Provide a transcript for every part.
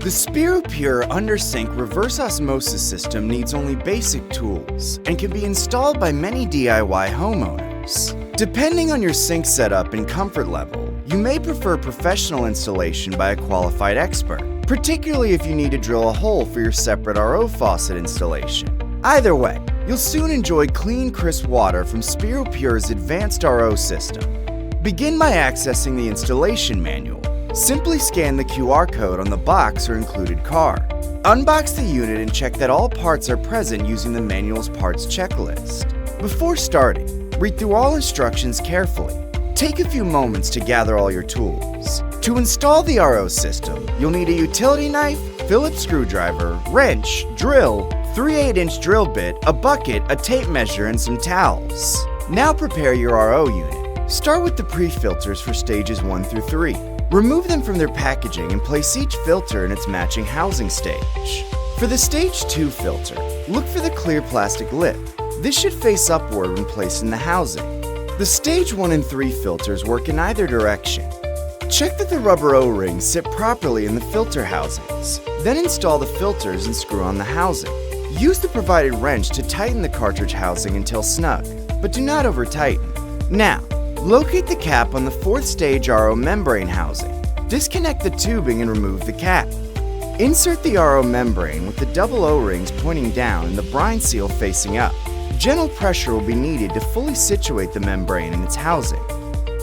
The SpiroPure under-sink reverse osmosis system needs only basic tools and can be installed by many DIY homeowners. Depending on your sink setup and comfort level, you may prefer professional installation by a qualified expert, particularly if you need to drill a hole for your separate RO faucet installation. Either way, you'll soon enjoy clean, crisp water from SpiroPure's advanced RO system. Begin by accessing the installation manual. Simply scan the QR code on the box or included card. Unbox the unit and check that all parts are present using the manual's parts checklist. Before starting, read through all instructions carefully. Take a few moments to gather all your tools. To install the RO system, you'll need a utility knife, Phillips screwdriver, wrench, drill, 3/8-inch drill bit, a bucket, a tape measure, and some towels. Now prepare your RO unit. Start with the pre-filters for stages 1 through 3. Remove them from their packaging and place each filter in its matching housing stage. For the Stage 2 filter, look for the clear plastic lip. This should face upward when placed in the housing. The Stage 1 and 3 filters work in either direction. Check that the rubber O-rings sit properly in the filter housings. Then install the filters and screw on the housing. Use the provided wrench to tighten the cartridge housing until snug, but do not over-tighten. Now, locate the cap on the 4th stage RO membrane housing. Disconnect the tubing and remove the cap. Insert the RO membrane with the double O-rings pointing down and the brine seal facing up. Gentle pressure will be needed to fully situate the membrane in its housing.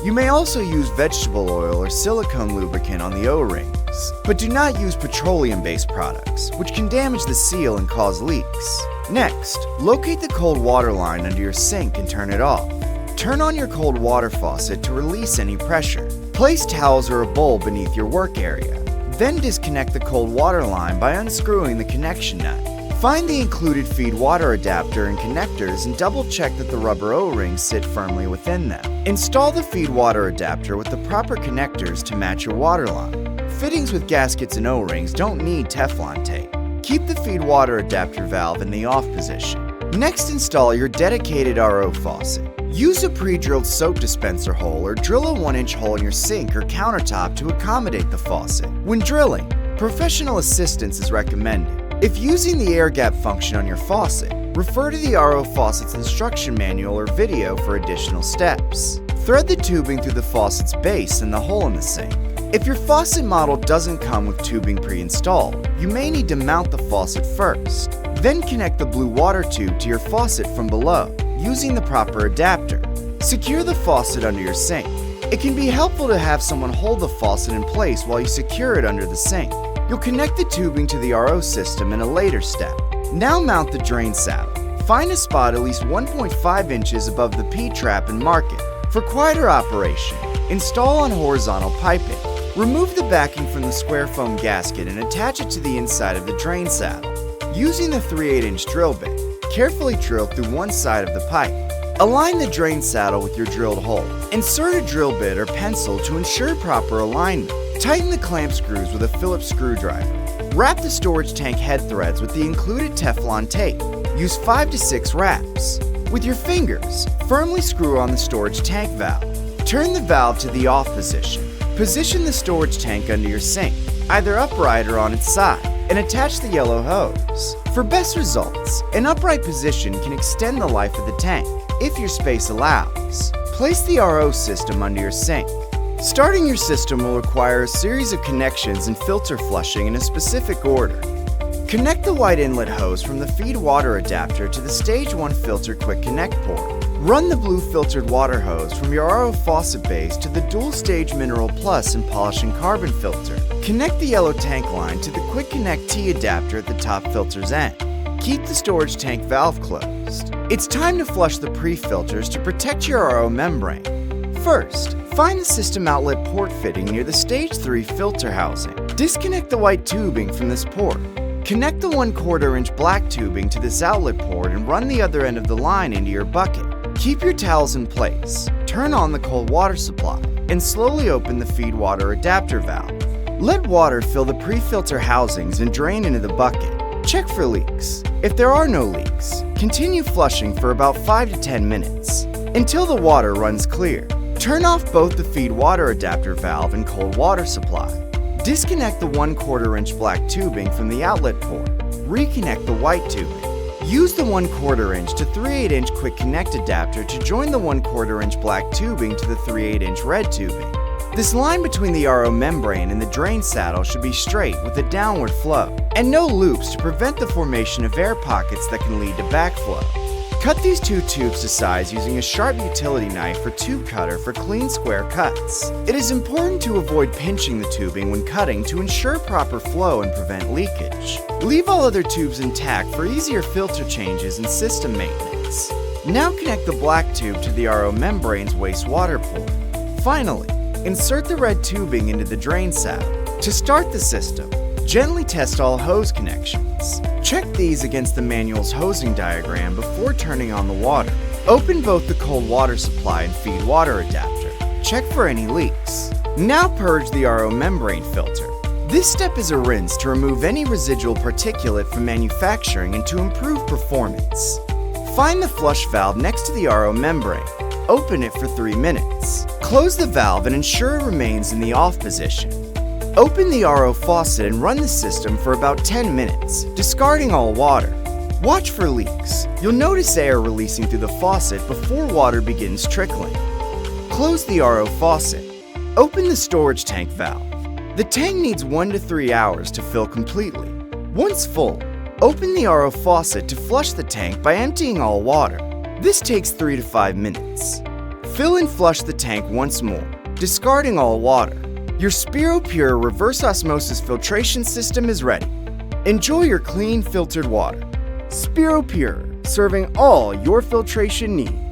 You may also use vegetable oil or silicone lubricant on the O-rings, but do not use petroleum-based products, which can damage the seal and cause leaks. Next, locate the cold water line under your sink and turn it off. Turn on your cold water faucet to release any pressure. Place towels or a bowl beneath your work area. Then disconnect the cold water line by unscrewing the connection nut. Find the included feed water adapter and connectors and double check that the rubber O-rings sit firmly within them. Install the feed water adapter with the proper connectors to match your water line. Fittings with gaskets and O-rings don't need Teflon tape. Keep the feed water adapter valve in the off position. Next, install your dedicated RO faucet. Use a pre-drilled soap dispenser hole or drill a 1-inch hole in your sink or countertop to accommodate the faucet. When drilling, professional assistance is recommended. If using the air gap function on your faucet, refer to the RO faucet's instruction manual or video for additional steps. Thread the tubing through the faucet's base and the hole in the sink. If your faucet model doesn't come with tubing pre-installed, you may need to mount the faucet first. Then connect the blue water tube to your faucet from below, using the proper adapter. Secure the faucet under your sink. It can be helpful to have someone hold the faucet in place while you secure it under the sink. You'll connect the tubing to the RO system in a later step. Now mount the drain saddle. Find a spot at least 1.5 inches above the P-trap and mark it. For quieter operation, install on horizontal piping. Remove the backing from the square foam gasket and attach it to the inside of the drain saddle. Using the 3/8-inch drill bit, carefully drill through one side of the pipe. Align the drain saddle with your drilled hole. Insert a drill bit or pencil to ensure proper alignment. Tighten the clamp screws with a Phillips screwdriver. Wrap the storage tank head threads with the included Teflon tape. Use 5 to 6 wraps. With your fingers, firmly screw on the storage tank valve. Turn the valve to the off position. Position the storage tank under your sink, either upright or on its side, and attach the yellow hose. For best results, an upright position can extend the life of the tank, if your space allows. Place the RO system under your sink. Starting your system will require a series of connections and filter flushing in a specific order. Connect the white inlet hose from the feed water adapter to the Stage 1 filter quick connect port. Run the blue filtered water hose from your RO faucet base to the dual stage Mineral Plus and polishing carbon filter. Connect the yellow tank line to the quick connect T adapter at the top filter's end. Keep the storage tank valve closed. It's time to flush the pre-filters to protect your RO membrane. First, find the system outlet port fitting near the Stage 3 filter housing. Disconnect the white tubing from this port. Connect the 1/4 inch black tubing to this outlet port and run the other end of the line into your bucket. Keep your towels in place, turn on the cold water supply, and slowly open the feed water adapter valve. Let water fill the pre-filter housings and drain into the bucket. Check for leaks. If there are no leaks, continue flushing for about 5 to 10 minutes, until the water runs clear. Turn off both the feed water adapter valve and cold water supply. Disconnect the 1/4 inch black tubing from the outlet port. Reconnect the white tubing. Use the 1/4 inch to 3/8 inch quick connect adapter to join the 1/4 inch black tubing to the 3/8 inch red tubing. This line between the RO membrane and the drain saddle should be straight with a downward flow, and no loops to prevent the formation of air pockets that can lead to backflow. Cut these two tubes to size using a sharp utility knife or tube cutter for clean square cuts. It is important to avoid pinching the tubing when cutting to ensure proper flow and prevent leakage. Leave all other tubes intact for easier filter changes and system maintenance. Now connect the black tube to the RO membrane's wastewater port. Finally, insert the red tubing into the drain saddle. To start the system, gently test all hose connections. Check these against the manual's hosing diagram before turning on the water. Open both the cold water supply and feed water adapter. Check for any leaks. Now purge the RO membrane filter. This step is a rinse to remove any residual particulate from manufacturing and to improve performance. Find the flush valve next to the RO membrane. Open it for 3 minutes. Close the valve and ensure it remains in the off position. Open the RO faucet and run the system for about 10 minutes, discarding all water. Watch for leaks. You'll notice air releasing through the faucet before water begins trickling. Close the RO faucet. Open the storage tank valve. The tank needs 1 to 3 hours to fill completely. Once full, open the RO faucet to flush the tank by emptying all water. This takes 3 to 5 minutes. Fill and flush the tank once more, discarding all water. Your SpiroPure reverse osmosis filtration system is ready. Enjoy your clean, filtered water. SpiroPure, serving all your filtration needs.